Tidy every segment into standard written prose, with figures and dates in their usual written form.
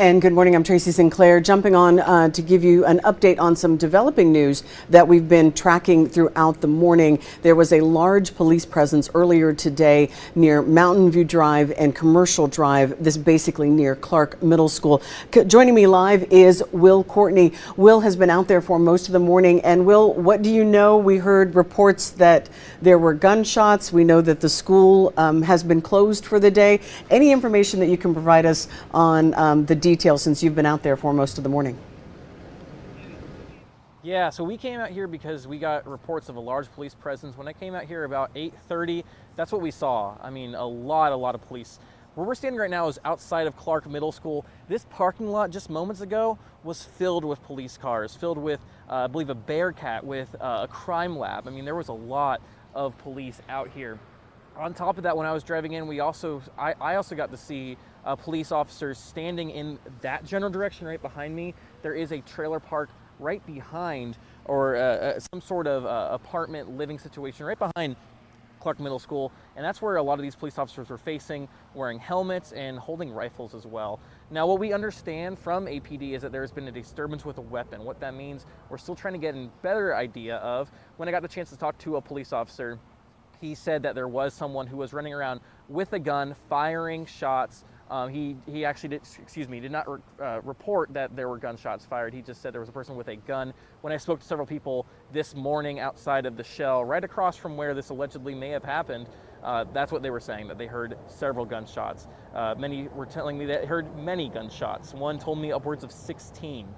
And good morning, I'm Tracy Sinclair, jumping on to give you an update on some developing news that we've been tracking throughout the morning. There was a large police presence earlier today near Mountain View Drive and Commercial Drive, this basically near Clark Middle School. Joining me live is Wil Courtney. Wil has been out there for most of the morning. And Wil, what do you know? We heard reports that there were gunshots. We know that the school has been closed for the day. Any information that you can provide us on the details, since you've been out there for most of the morning? Yeah, so we came out here because we got reports of a large police presence. When I came out here about 8:30, that's what we saw. I mean, a lot of police. Where we're standing right now is outside of Clark Middle School. This parking lot just moments ago was filled with police cars, filled with, I believe, a Bearcat, with a crime lab. I mean, there was a lot of police out here. On top of that, when I was driving in, I also got to see police officers standing in that general direction right behind me. There is a trailer park right behind, or some sort of apartment living situation right behind Clark Middle School, and that's where a lot of these police officers were facing, wearing helmets and holding rifles as well. Now, what we understand from APD is that there's been a disturbance with a weapon. What that means, we're still trying to get a better idea of. When I got the chance to talk to a police officer, he said that there was someone who was running around with a gun, firing shots. He actually did not report that there were gunshots fired. He just said there was a person with a gun. When I spoke to several people this morning outside of the Shell, right across from where this allegedly may have happened, that's what they were saying, that they heard several gunshots. Many were telling me that they heard many gunshots. One told me upwards of 16.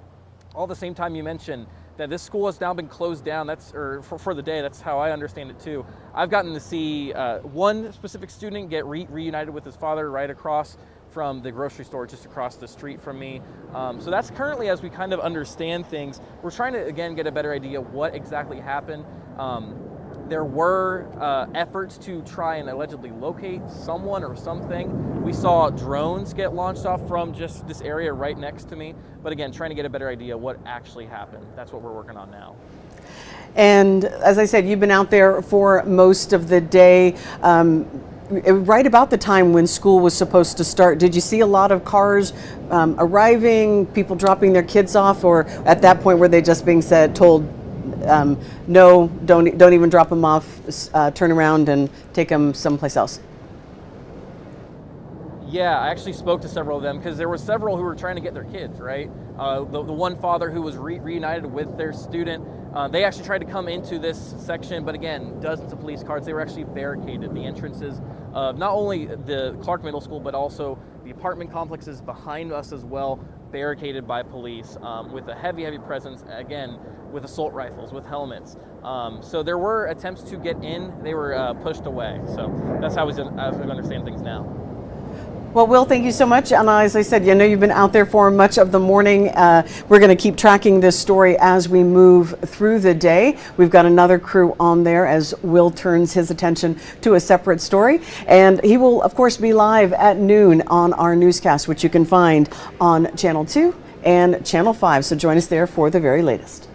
All at the same time, you mentioned that this school has now been closed down. For the day. That's how I understand it too. I've gotten to see one specific student get reunited with his father right across from the grocery store just across the street from me. So that's currently, as we kind of understand things. We're trying to, again, get a better idea of what exactly happened. There were efforts to try and allegedly locate someone or something. We saw drones get launched off from just this area right next to me. But again, trying to get a better idea of what actually happened. That's what we're working on now. And as I said, you've been out there for most of the day. Right about the time when school was supposed to start, did you see a lot of cars arriving, people dropping their kids off, or at that point were they just being told, no, don't even drop them off, turn around and take them someplace else? Yeah, I actually spoke to several of them because there were several who were trying to get their kids, right? The one father who was reunited with their student, they actually tried to come into this section, but again, dozens of police cars. They were actually barricaded. The entrances of not only the Clark Middle School, but also the apartment complexes behind us as well, barricaded by police with a heavy presence, again, with assault rifles, with helmets. So there were attempts to get in. They were pushed away. So that's how we understand things now. Well, Wil, thank you so much. And as I said, you've been out there for much of the morning. We're going to keep tracking this story as we move through the day. We've got another crew on there as Wil turns his attention to a separate story. And he will, of course, be live at noon on our newscast, which you can find on Channel 2 and Channel 5. So join us there for the very latest.